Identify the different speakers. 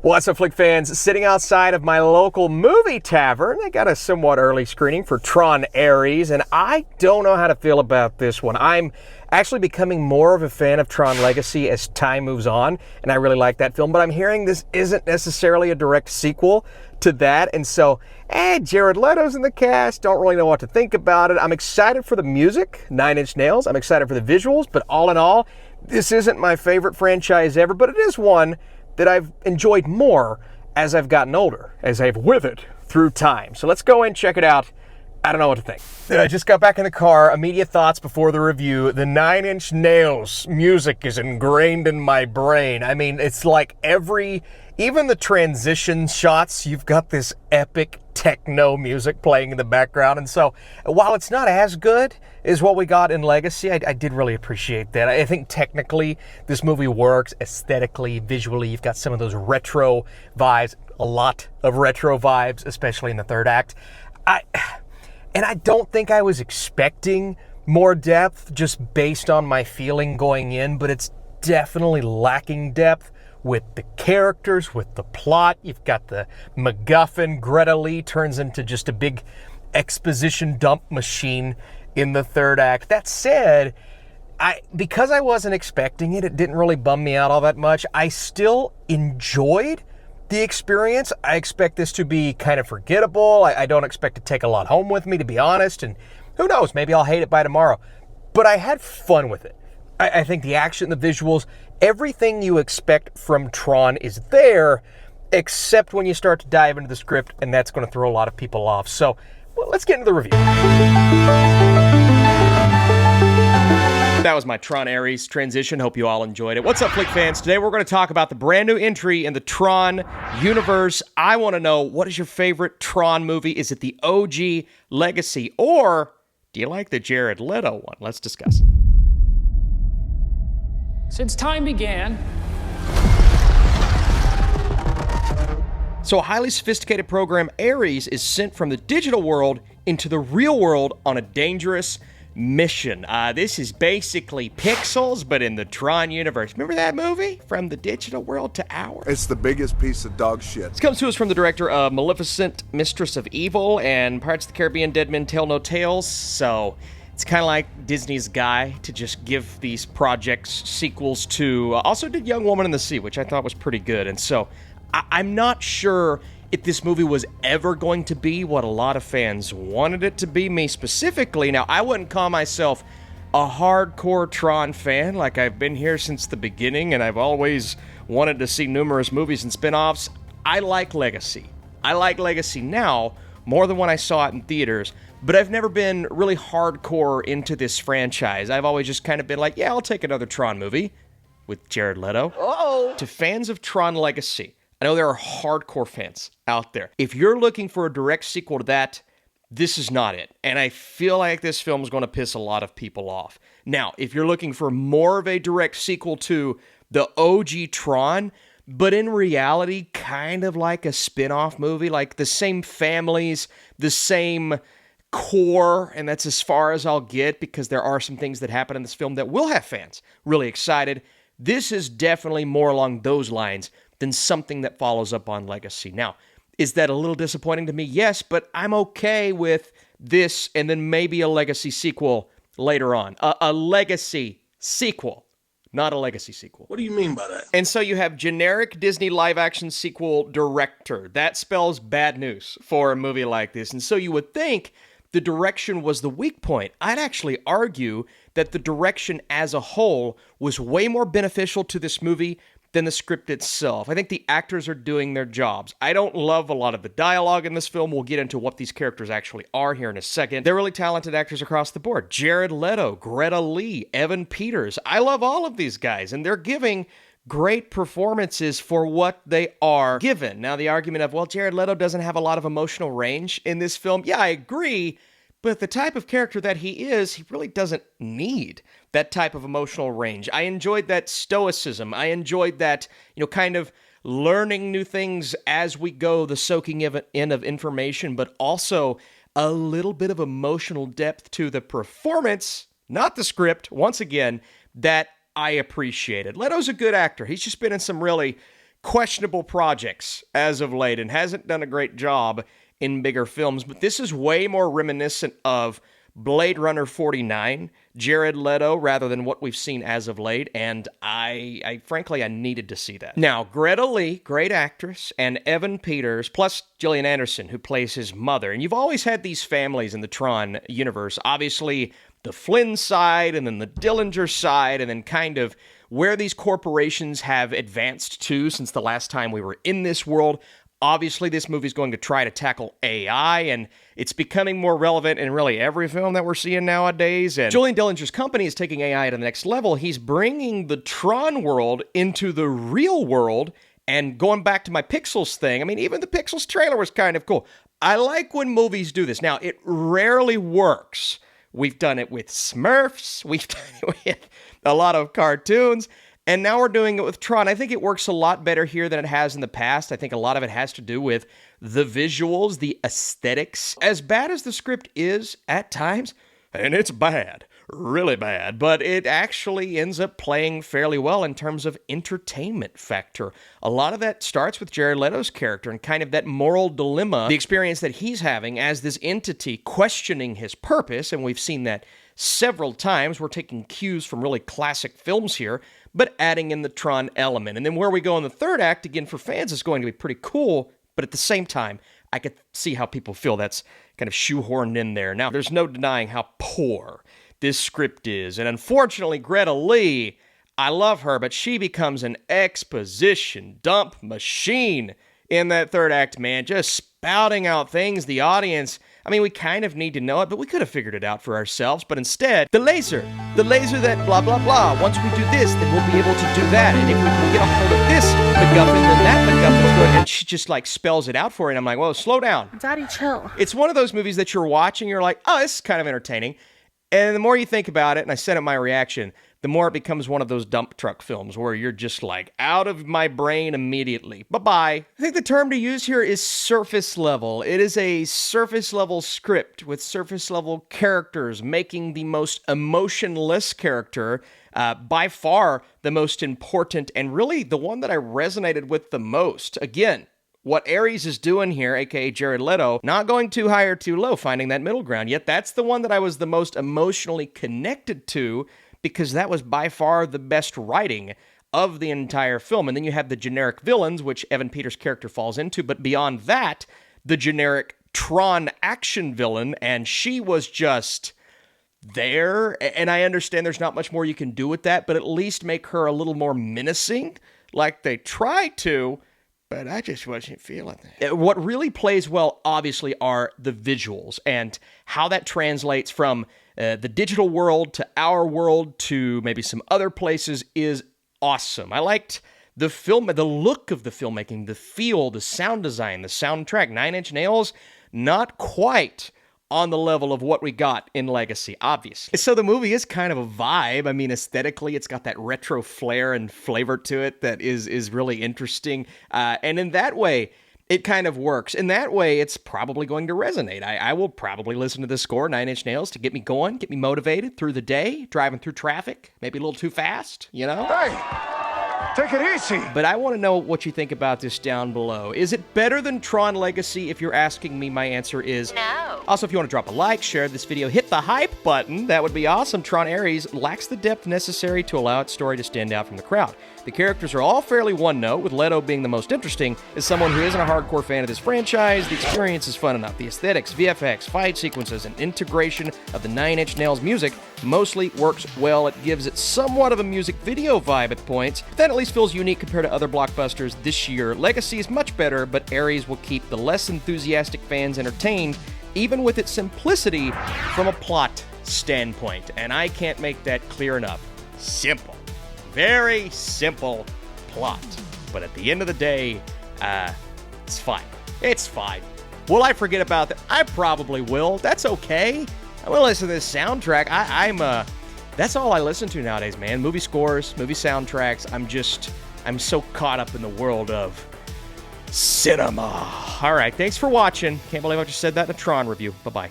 Speaker 1: What's up, Flick fans? Sitting outside of my local movie tavern, they got a somewhat early screening for Tron Ares, and I don't know how to feel about this one. I'm actually becoming more of a fan of Tron Legacy as time moves on, and I really like that film, but I'm hearing this isn't necessarily a direct sequel to that, and so, Jared Leto's in the cast, don't really know what to think about it. I'm excited for the music, Nine Inch Nails, I'm excited for the visuals, but all in all, this isn't my favorite franchise ever, but it is one that I've enjoyed more as I've gotten older, as I've withered through time. So let's go and check it out. I don't know what to think. I just got back in the car. Immediate thoughts before the review. The Nine Inch Nails music is ingrained in my brain. I mean, it's like even the transition shots, you've got this epic techno music playing in the background. And so while it's not as good as what we got in Legacy, I did really appreciate that. I think technically this movie works, aesthetically, visually. You've got some of those retro vibes, a lot of retro vibes, especially in the third act. And I don't think I was expecting more depth just based on my feeling going in, but it's definitely lacking depth with the characters, with the plot. You've got the MacGuffin. Greta Lee turns into just a big exposition dump machine in the third act. That said, because I wasn't expecting it, it didn't really bum me out all that much. I still enjoyed the experience. I expect this to be kind of forgettable. I don't expect to take a lot home with me, to be honest, and who knows, maybe I'll hate it by tomorrow. But I had fun with it. I think the action, the visuals, everything you expect from Tron is there, except when you start to dive into the script, and that's going to throw a lot of people off. So, well, let's get into the review. That was my Tron Ares transition. Hope you all enjoyed it. What's up, Flick fans? Today we're going to talk about the brand new entry in the Tron universe. I want to know, what is your favorite Tron movie? Is it the OG Legacy, or do you like the Jared Leto one? Let's discuss.
Speaker 2: Since time began.
Speaker 1: So a highly sophisticated program, Ares, is sent from the digital world into the real world on a dangerous mission. This is basically Pixels, but in the Tron universe. Remember that movie? From the digital world to ours?
Speaker 3: It's the biggest piece of dog shit.
Speaker 1: This comes to us from the director of Maleficent, Mistress of Evil, and Pirates of the Caribbean, Dead Men Tell No Tales. So it's kind of like Disney's guy to just give these projects sequels to. Also did Young Woman in the Sea, which I thought was pretty good. And so I'm not sure if this movie was ever going to be what a lot of fans wanted it to be, me specifically. Now, I wouldn't call myself a hardcore Tron fan, like I've been here since the beginning, and I've always wanted to see numerous movies and spin-offs. I like Legacy. I like Legacy now more than when I saw it in theaters, but I've never been really hardcore into this franchise. I've always just kind of been like, yeah, I'll take another Tron movie with Jared Leto. Uh-oh. To fans of Tron Legacy, I know there are hardcore fans out there. If you're looking for a direct sequel to that, this is not it. And I feel like this film is going to piss a lot of people off. Now, if you're looking for more of a direct sequel to the OG Tron, but in reality, kind of like a spin-off movie, like the same families, the same core, and that's as far as I'll get, because there are some things that happen in this film that will have fans really excited. This is definitely more along those lines than something that follows up on Legacy. Now, is that a little disappointing to me? Yes, but I'm okay with this and then maybe a Legacy sequel later on. A Legacy sequel, not a Legacy sequel.
Speaker 3: What do you mean by that?
Speaker 1: And so you have generic Disney live-action sequel director. That spells bad news for a movie like this. And so you would think the direction was the weak point. I'd actually argue that the direction as a whole was way more beneficial to this movie than the script itself. I think the actors are doing their jobs. I don't love a lot of the dialogue in this film. We'll get into what these characters actually are here in a second. They're really talented actors across the board. Jared Leto, Greta Lee, Evan Peters. I love all of these guys, and they're giving great performances for what they are given. Now, the argument of, well, Jared Leto doesn't have a lot of emotional range in this film. Yeah, I agree. But the type of character that he is, he really doesn't need that type of emotional range. I enjoyed that stoicism. I enjoyed that, kind of learning new things as we go, the soaking in of information, but also a little bit of emotional depth to the performance, not the script, once again, that I appreciated. Leto's a good actor. He's just been in some really questionable projects as of late and hasn't done a great job in bigger films, but this is way more reminiscent of Blade Runner 49, Jared Leto, rather than what we've seen as of late, and I frankly, I needed to see that. Now, Greta Lee, great actress, and Evan Peters, plus Gillian Anderson, who plays his mother, and you've always had these families in the Tron universe, obviously the Flynn side, and then the Dillinger side, and then kind of where these corporations have advanced to since the last time we were in this world. Obviously, this movie is going to try to tackle AI, and it's becoming more relevant in really every film that we're seeing nowadays. And Julian Dillinger's company is taking AI to the next level. He's bringing the Tron world into the real world, and going back to my Pixels thing, I mean, even the Pixels trailer was kind of cool. I like when movies do this. Now, it rarely works. We've done it with Smurfs. We've done it with a lot of cartoons. And now we're doing it with Tron. I think it works a lot better here than it has in the past. I think a lot of it has to do with the visuals, the aesthetics. As bad as the script is at times, and it's bad, really bad, but it actually ends up playing fairly well in terms of entertainment factor. A lot of that starts with Jared Leto's character and kind of that moral dilemma, the experience that he's having as this entity questioning his purpose, and we've seen that several times. We're taking cues from really classic films here, but adding in the Tron element. And then where we go in the third act, again, for fans, is going to be pretty cool, but at the same time, I could see how people feel that's kind of shoehorned in there. Now, there's no denying how poor this script is, and unfortunately, Greta Lee, I love her, but she becomes an exposition dump machine in that third act, man, just spouting out things the audience, I mean, we kind of need to know it, but we could have figured it out for ourselves. But instead, the laser that blah, blah, blah. Once we do this, then we'll be able to do that. And if we can get a hold of this MacGuffin, then that MacGuffin's good. And she just like spells it out for you. And I'm like, whoa, slow down.
Speaker 4: Daddy, chill.
Speaker 1: It's one of those movies that you're watching, you're like, oh, this is kind of entertaining. And the more you think about it, and I said it in my reaction, the more it becomes one of those dump truck films where you're just like, out of my brain immediately. Bye-bye. I think the term to use here is surface level. It is a surface level script with surface level characters, making the most emotionless character by far the most important, and really the one that I resonated with the most. Again, what Ares is doing here, aka Jared Leto, not going too high or too low, finding that middle ground. Yet that's the one that I was the most emotionally connected to, because that was by far the best writing of the entire film. And then you have the generic villains, which Evan Peters' character falls into, but beyond that, the generic Tron action villain, and she was just there. And I understand there's not much more you can do with that, but at least make her a little more menacing, like they tried to, but I just wasn't feeling that. What really plays well, obviously, are the visuals and how that translates from the digital world to our world to maybe some other places is awesome. I liked the film, the look of the filmmaking, the feel, the sound design, the soundtrack. Nine Inch Nails, not quite on the level of what we got in Legacy, obviously. So the movie is kind of a vibe. I mean, aesthetically, it's got that retro flair and flavor to it that is really interesting. And in that way, it kind of works. In that way, it's probably going to resonate. I will probably listen to the score, Nine Inch Nails, to get me going, get me motivated through the day, driving through traffic, maybe a little too fast, you know?
Speaker 3: Hey, take it easy.
Speaker 1: But I want to know what you think about this down below. Is it better than Tron Legacy? If you're asking me, my answer is
Speaker 4: No.
Speaker 1: Also, if you want to drop a like, share this video, hit the hype button, that would be awesome. Tron Ares lacks the depth necessary to allow its story to stand out from the crowd. The characters are all fairly one-note, with Leto being the most interesting. As someone who isn't a hardcore fan of this franchise, the experience is fun enough. The aesthetics, VFX, fight sequences, and integration of the Nine Inch Nails music mostly works well. It gives it somewhat of a music video vibe at points, but that at least feels unique compared to other blockbusters this year. Legacy is much better, but Ares will keep the less enthusiastic fans entertained, even with its simplicity from a plot standpoint. And I can't make that clear enough. Simple. Very simple plot. But at the end of the day, it's fine. It's fine. Will I forget about that? I probably will. That's okay. I'm gonna listen to this soundtrack. That's all I listen to nowadays, man. Movie scores, movie soundtracks. I'm so caught up in the world of cinema. All right, thanks for watching. Can't believe I just said that in a Tron review. Bye-bye.